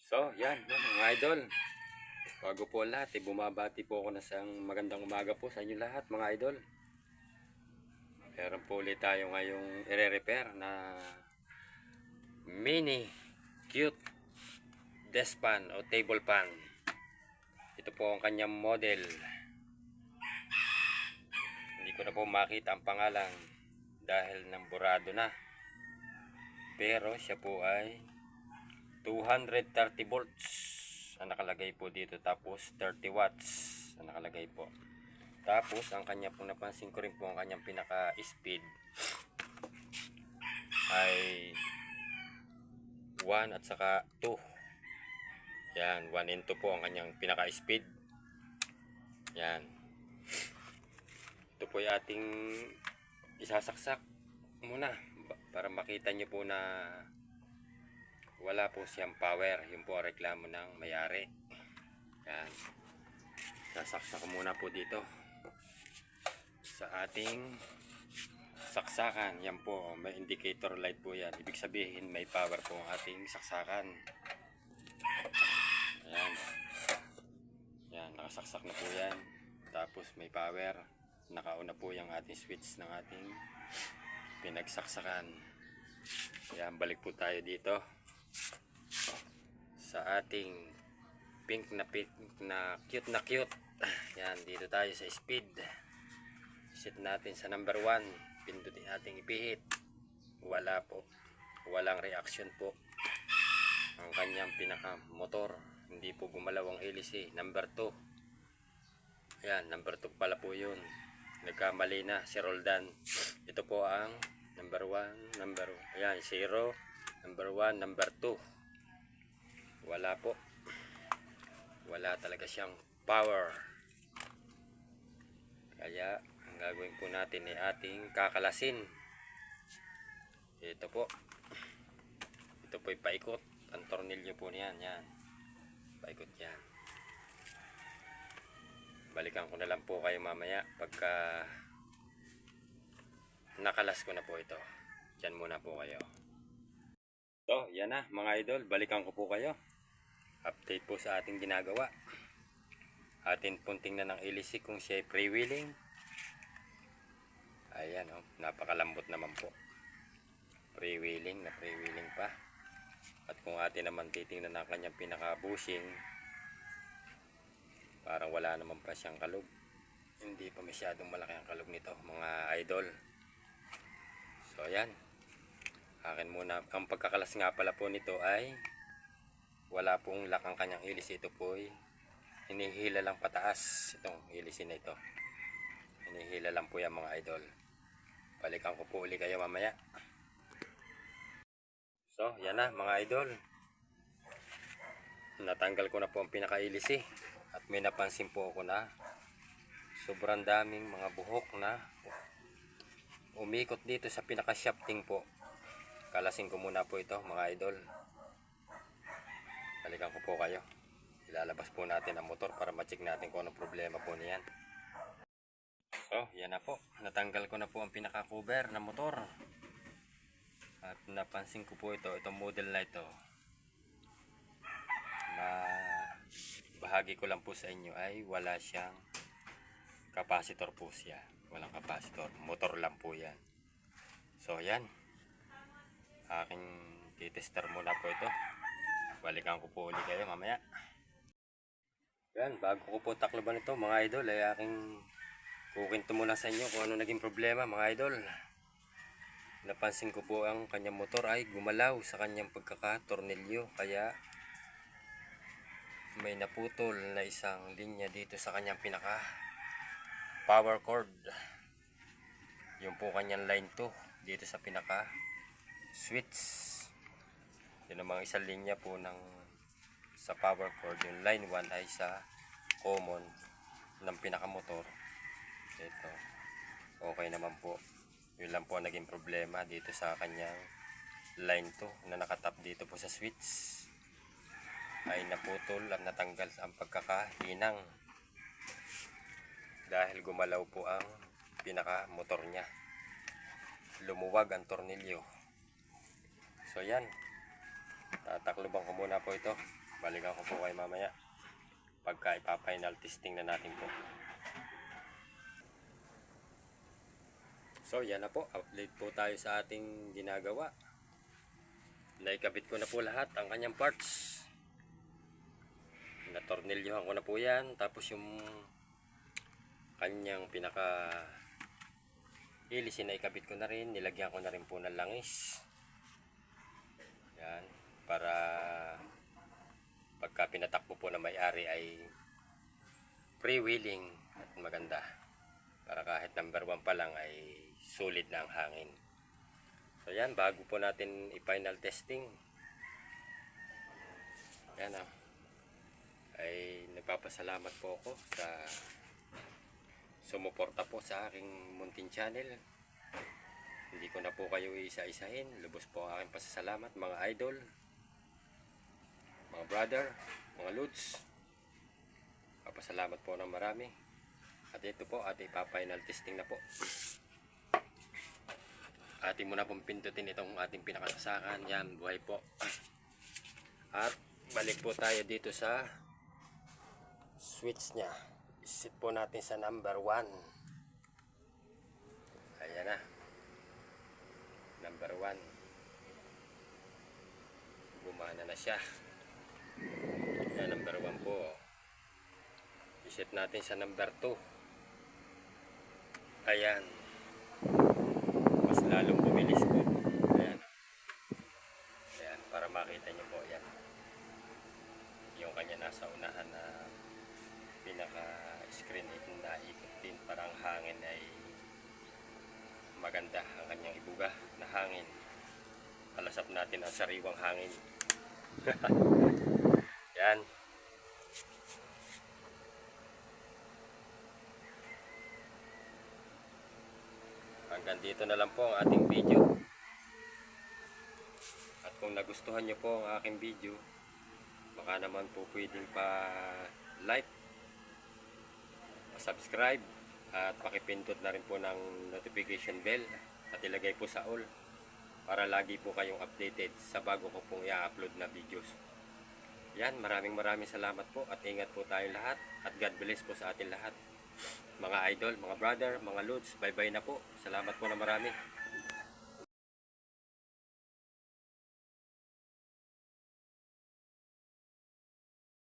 So, yan, mga idol. Bago po lahat, bumabati po ako na sa magandang umaga po sa inyo lahat, mga idol. Meron po ulit tayo ngayong ire-repair na mini cute desk fan o table fan. Ito po ang kanyang model. Hindi ko na po makita ang pangalan dahil nang burado na. Pero siya po ay 230 volts ang nakalagay po dito, tapos 30 watts ang nakalagay po. Tapos ang kanya pong napansin ko rin po, ang kanyang pinaka speed ay 1 at saka 2. Yan, 1 and 2 po ang kanyang pinaka speed. Yan, ito po yung ating isasaksak muna para makita nyo po na wala po siyang power. Yun po ang reklamo ng may-ari. Yan, sasaksak muna po dito sa ating saksakan. Yan po, may indicator light po yan. Ibig sabihin may power po ang ating saksakan. Ayan, yan, nakasaksak na po yan. Tapos may power. Nakauna po yung ating switch ng ating pinagsaksakan. Ayan, balik po tayo dito sa ating pink na cute na cute. Yan, dito tayo sa speed. Set natin sa number 1. Pindutin natin ipihit. Wala po, walang reaction po ang kanyang pinaka motor. Hindi po gumalaw ang hélice. Number 2. Yan, number 2 pala po yun. Nagkamali na si Roldan. Ito po ang number 1, ayan, 0, number 1, number 2. Wala po. Wala talaga siyang power. Kaya ang gagawin po natin ay ating kakalasin. Ito po. Ito po ay paikot. Ang tornilyo po niyan. Yan. Paikot yan. Balikan ko na lang po kayo mamaya pagka nakalas ko na po ito. Diyan muna po kayo. So, yan na mga idol. Balikan ko po kayo. Update po sa ating ginagawa. Atin pong tingnan ng hélice kung siya ay freewheeling. Ayan, oh, napakalambot naman po. Freewheeling pa. At kung atin naman titingnan ng kanyang pinaka-bushing, parang wala naman pa siyang kalog. Hindi pa masyadong malaki ang kalog nito, mga idol. So ayan, akin muna. Ang pagkakalas nga pala po nito ay wala pong lock ang kanyang hélice. Ito po ay hinihila lang pataas. Itong hélice na ito, hinihila lang po yan, mga idol. Balikan ko po uli kayo mamaya. So yan na mga idol, natanggal ko na po ang pinaka-hélice. At may napansin po ako na sobrang daming mga buhok na umikot dito sa pinaka-shafting po. Kalasin ko muna po ito, mga idol. Balikan ko po kayo. Ilalabas po natin ang motor para ma-check natin kung anong problema po niyan. So, yan na po. Natanggal ko na po ang pinaka-cover ng motor. At napansin ko po itong model na ito. Na bahagi ko lang po sa inyo ay wala siyang capacitor po siya. Walang capacitor. Motor lang po yan. So, yan. Aking titester muna po ito. Balikan ko po ulit kayo mamaya. Yan, bago ko po takloban ito, mga idol, ay aking kukwento muna sa inyo kung ano naging problema, mga idol. Napansin ko po ang kanyang motor ay gumalaw sa kanyang pagkakatornilyo. Kaya may naputol na isang linya dito sa kanyang pinaka power cord. Yung po kanyang line 2 dito sa pinaka switch. Yun ang mga isang linya po sa power cord. Yung line 1 ay sa common ng pinakamotor. Ito, okay naman po. Yun lang po ang naging problema dito sa kanyang line 2 na nakatap dito po sa switch. Ay naputol at natanggal ang pagkakahinang dahil gumalaw po ang pinakamotor niya. Lumuwag ang tornilyo. So yan, tatakloban ko muna po ito Balikan ko po kayo mamaya pagka ipa-final testing na natin po. So yan na po, update po tayo sa ating ginagawa. Naikabit ko na po lahat ang kanyang parts. Natornilyohan ko na po yan. Tapos yung kanyang pinaka ilis, naikabit ko na rin. Nilagyan ko na rin po ng langis. Yan, para pagka pinatakbo po na may-ari ay freewheeling at maganda. Para kahit number 1 pa lang ay solid na ang hangin. So yan, bago po natin i-final testing, yan ay nagpapasalamat po ako sa sumuporta po sa aking muntin channel. Hindi ko na po kayo isa-isahin. Lubos po ang aking pasasalamat, mga idol, mga brother, mga lods. Papasalamat po ng marami. At ito po, ating ipa-final testing na po. Ating muna pong pindutin itong ating pinakasasakan. Yan, buhay po. At balik po tayo dito sa switch nya. Isit po natin sa number 1. Ayan na. Number 1. Gumana na siya. Ayan, number 1 po. Isit natin sa number 2. Ayan. Mas lalong bumilis po. Ayan. Ayan, para makita nyo po. Ayan. Yung kanya nasa unahan na pinaka screen na ikot din. Parang hangin ay maganda ang kanyang ibuga na hangin. Palasap natin ang sariwang hangin. Yan. Hanggang dito na lang po ang ating video. At kung nagustuhan nyo po ang aking video, baka naman po pwedeng pa-like, pa-subscribe, at pakipindot na rin po ng notification bell at ilagay po sa all para lagi po kayong updated sa bago ko pong i-upload na videos. Yan, maraming salamat po at ingat po tayong lahat at God bless po sa atin lahat. Mga idol, mga brother, mga lods, bye bye na po. Salamat po na marami.